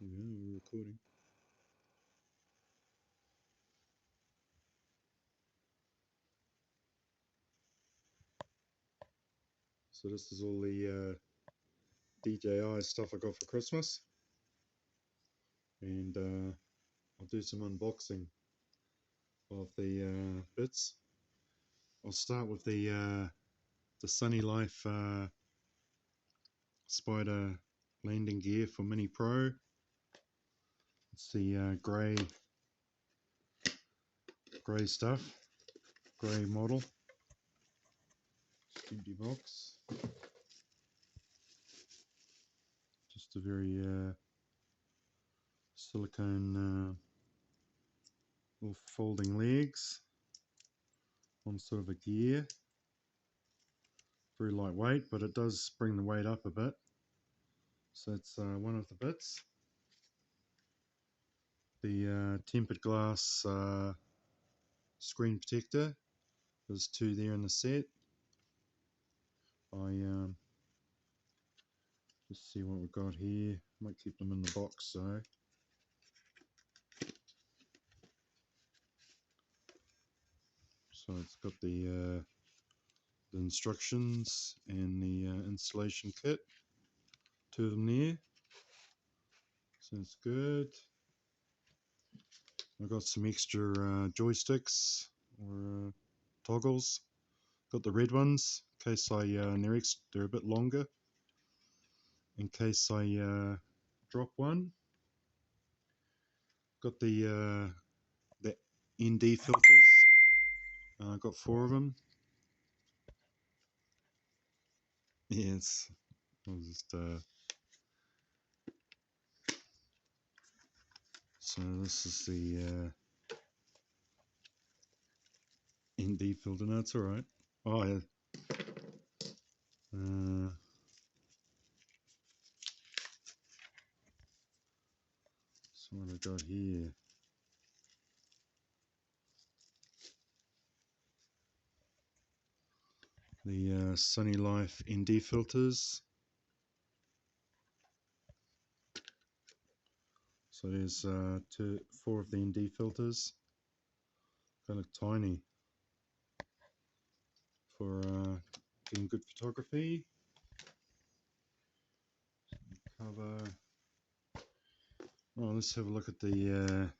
Yeah, we're recording. So this is all the DJI stuff I got for Christmas, and I'll do some unboxing of the bits. I'll start with the Sunny Life Spider landing gear for Mini Pro. It's the grey stuff, grey model. Empty box. Just a very silicone little folding legs on sort of a gear. Very lightweight, but it does bring the weight up a bit. So that's one of the bits. The tempered glass screen protector. There's two there in the set. Let's see what we've got here. Might keep them in the box, so. So it's got the instructions and the installation kit. Two of them there. So that's good. I've got some extra joysticks or toggles. Got the red ones in case they're a bit longer. In case I drop one. Got the ND filters. I've got 4 of them. Yes, I'll just so this is the ND filter. No, it's all right. Oh yeah. So what I got here? The Sunny Life ND filters. So there's 4 of the ND filters. Kind of tiny for getting good photography. Cover. Oh, let's have a look at the.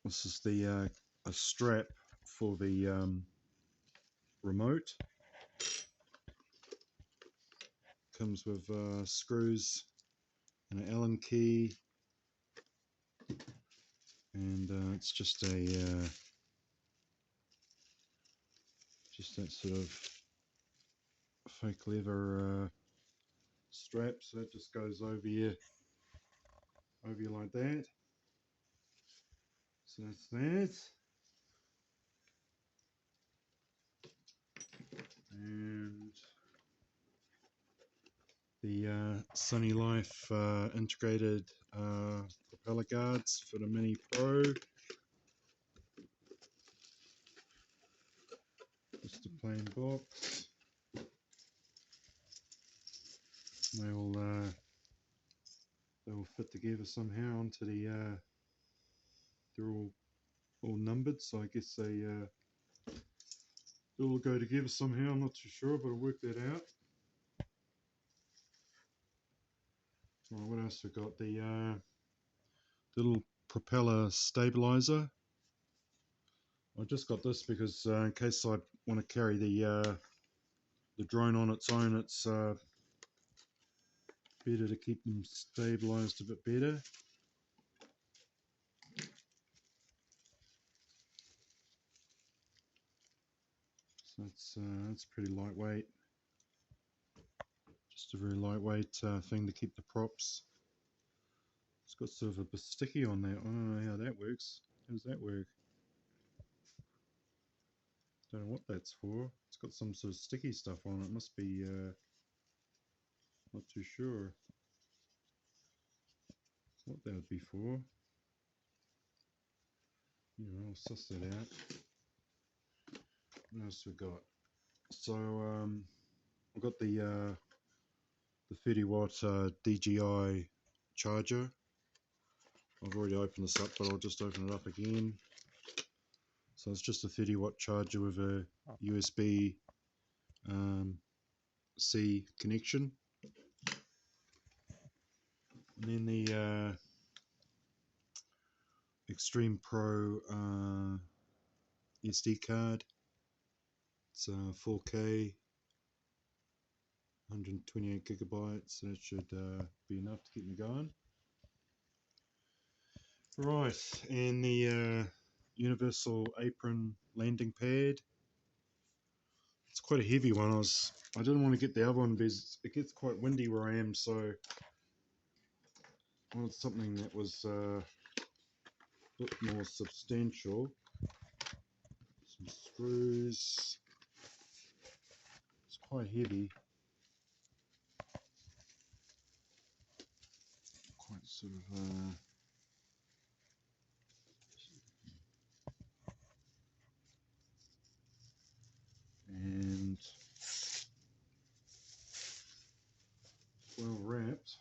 This is the a strap for the remote. Comes with screws and an Allen key, and it's just that sort of fake leather strap. So it just goes over you like that. So that's that. And the Sunny Life integrated propeller guards for the Mini Pro. Just a plain box. They all fit together somehow onto the. They're all numbered, so I guess they all go together somehow. I'm not too sure, but I'll work that out. Right, what else we got? The little propeller stabilizer. I just got this because in case I want to carry the drone on its own, it's better to keep them stabilized a bit better. So that's pretty lightweight. Just a very lightweight thing to keep the props. It's got sort of a sticky on there. I don't know how that works. How does that work? Don't know what that's for. It's got some sort of sticky stuff on it. Must be not too sure what that would be for. Yeah, I'll suss that out. What else we got? So I've got the the 30-watt DJI charger. I've already opened this up, but I'll just open it up again. So it's just a 30-watt charger with a USB C connection, and then the Extreme Pro SD card. It's 4K, 128 gigabytes, so that should be enough to keep me going. Right, and the universal apron landing pad. It's quite a heavy one. I didn't want to get the other one because it gets quite windy where I am, so I wanted something that was a bit more substantial. Some screws. It's quite heavy. Quite sort of and well wrapped.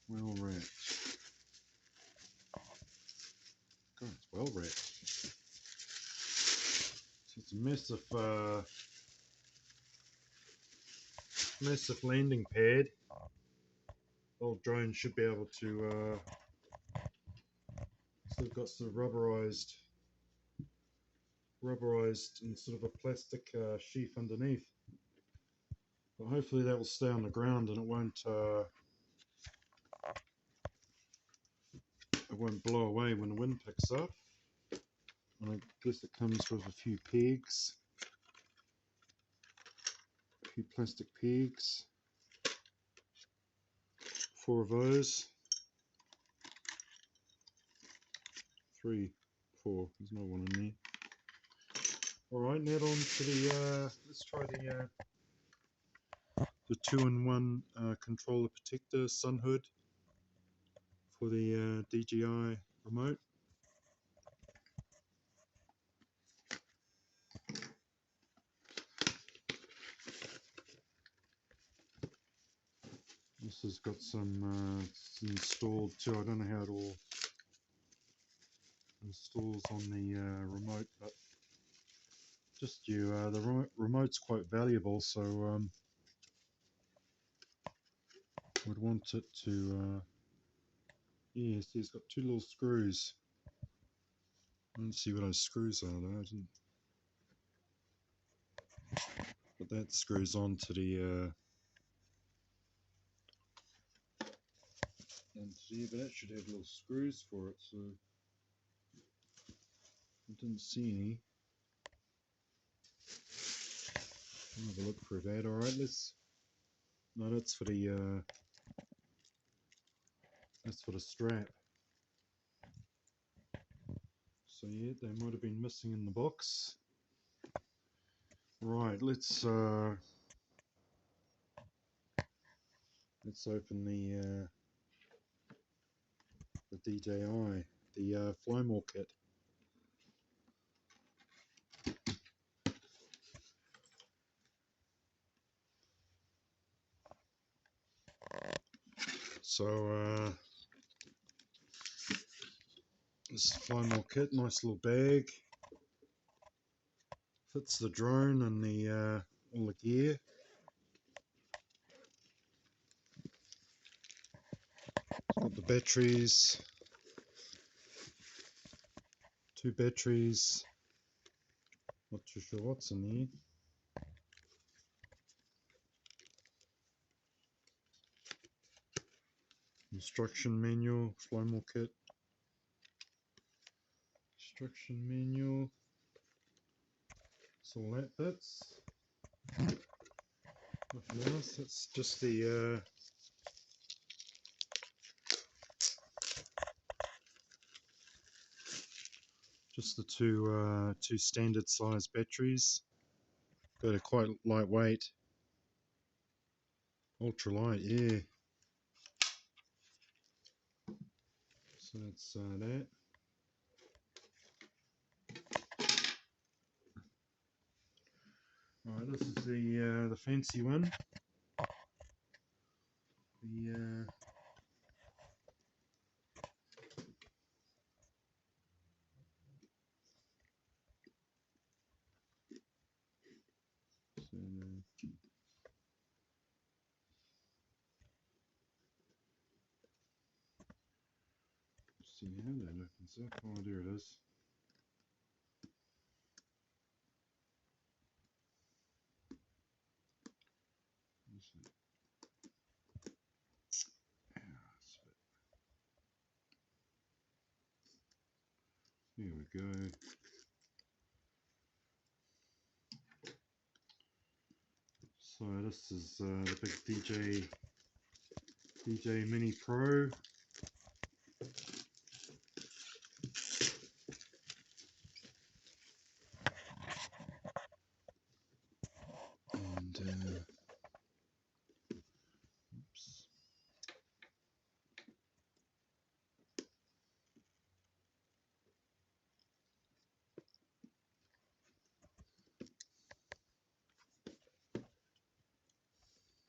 Well wrapped. God, it's well wrapped. So it's a massive landing pad. Old drone should be able to. Still got sort of rubberized and sort of a plastic sheath underneath. But hopefully that will stay on the ground and it won't blow away when the wind picks up. And I guess it comes with a few pegs, a few plastic pegs, 4 of those, 3, 4. There's no one in there. All right, now on to the. Let's try the 2-in-1 controller protector sun hood for the DJI remote. This has got some installed too. I don't know how it all installs on the remote, but just the remote's quite valuable, so would want it to. Yes, it's got 2 little screws. I didn't see what those screws are though. I didn't. But that screws onto the. But that should have little screws for it, so I didn't see any. I'll have a look for that. Alright, no, that's for the strap. So yeah, they might have been missing in the box. Right, let's open the DJI, the Flymore kit. So this is the Flymore kit, nice little bag. Fits the drone and the all the gear. It's got the batteries, 2 batteries. Not too sure what's in there. Instruction manual, Flymore kit. Instruction manual. That's all that bits. Nothing else. That's just the two standard size batteries. But are quite lightweight. Ultra light, yeah. So that's that. Alright, this is the fancy one. The see how that opens up. Oh, there it is. Here we go. So this is the big DJ Mini Pro. And oops.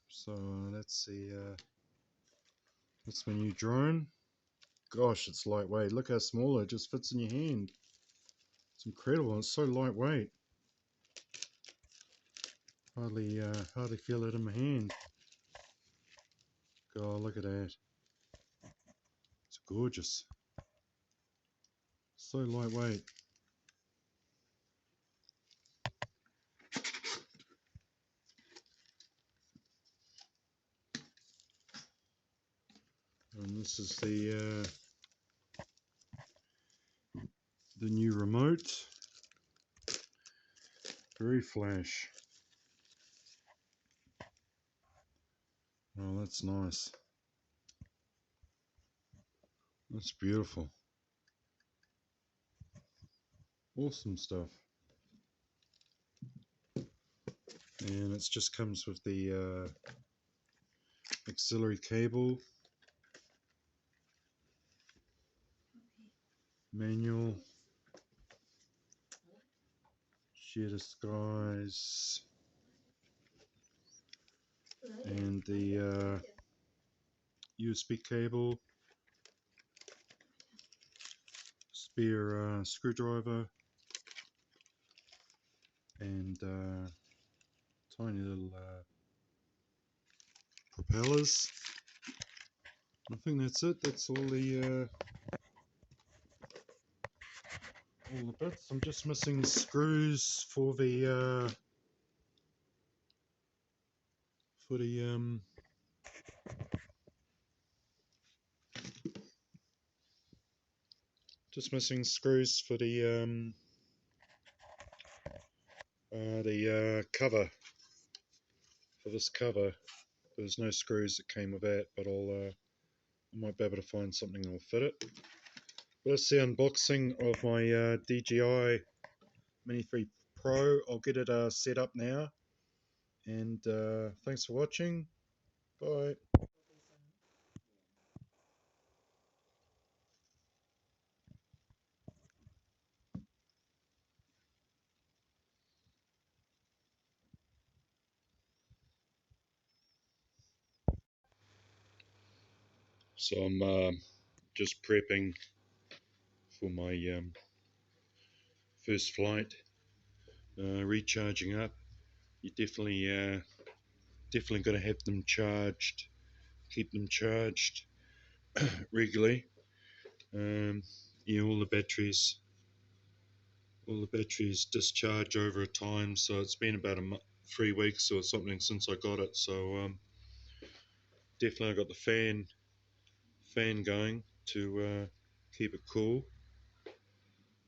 So that's my new drone. Gosh, it's lightweight. Look how small it just fits in your hand. It's incredible. It's so lightweight. Hardly feel it in my hand. God, look at that. It's gorgeous. So lightweight. And this is the new remote. Very flash. Oh, that's nice. That's beautiful. Awesome stuff. And it just comes with the auxiliary cable, manual, share disguise, and the USB cable, spare screwdriver, and tiny little propellers. I think that's it. That's all the bits. I'm just missing screws for the just missing screws for the cover, for this cover. There's no screws that came with that, but I might be able to find something that'll fit it. But that's the unboxing of my DJI Mini 3 Pro. I'll get it set up now, and thanks for watching. Bye. So I'm just prepping for my first flight, recharging up. You definitely got to have them charged, keep them charged regularly. Yeah, all the batteries discharge over a time, so it's been about 3 weeks or something since I got it. So definitely I got the fan going to keep it cool.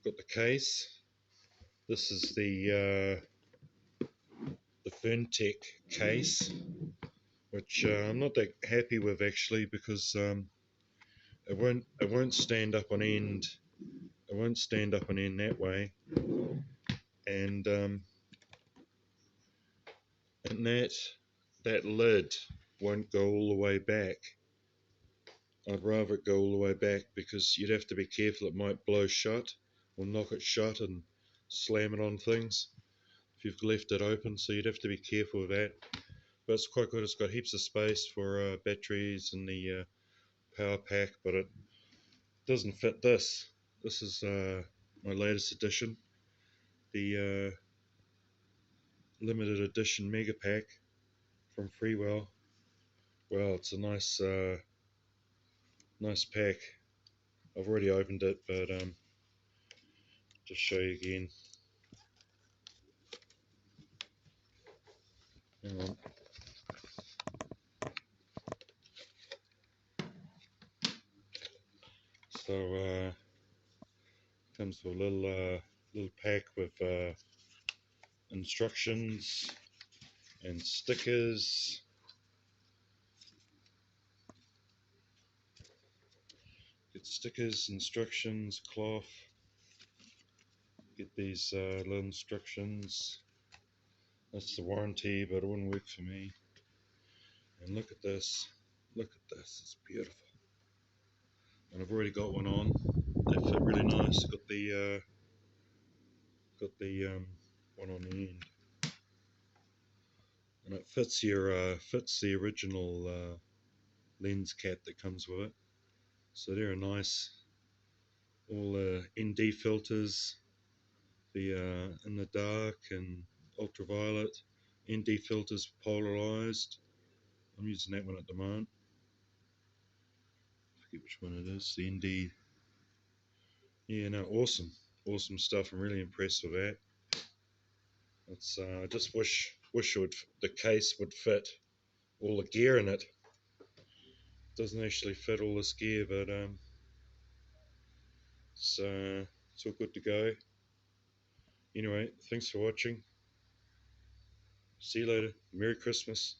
Got the case. This is the Ferntech case, which I'm not that happy with actually, because it won't stand up on end. It won't stand up on end that way, and that lid won't go all the way back. I'd rather it go all the way back, because you'd have to be careful. It might blow shut or knock it shut and slam it on things. if you've left it open, so you'd have to be careful with that. But it's quite good. It's got heaps of space for batteries and the power pack, but it doesn't fit this. This is my latest edition, the limited edition mega pack from Freewell. Well, it's a nice pack. I've already opened it, but just show you again. Hang on. So comes with a little pack with instructions and stickers. Get stickers, instructions, cloth. Get these little instructions. That's the warranty, but it wouldn't work for me. And look at this. Look at this. It's beautiful. And I've already got one on. They fit really nice. Got the one on the end, and it fits fits the original lens cap that comes with it. So they're nice. All the ND filters, the in the dark and ultraviolet. ND filters polarized. I'm using that one at the moment. I forget which one it is. The ND. Yeah, no, awesome stuff. I'm really impressed with that. It's I just wish the case would fit all the gear in it. Doesn't actually fit all this gear, but it's all good to go. Anyway, thanks for watching. See you later. Merry Christmas.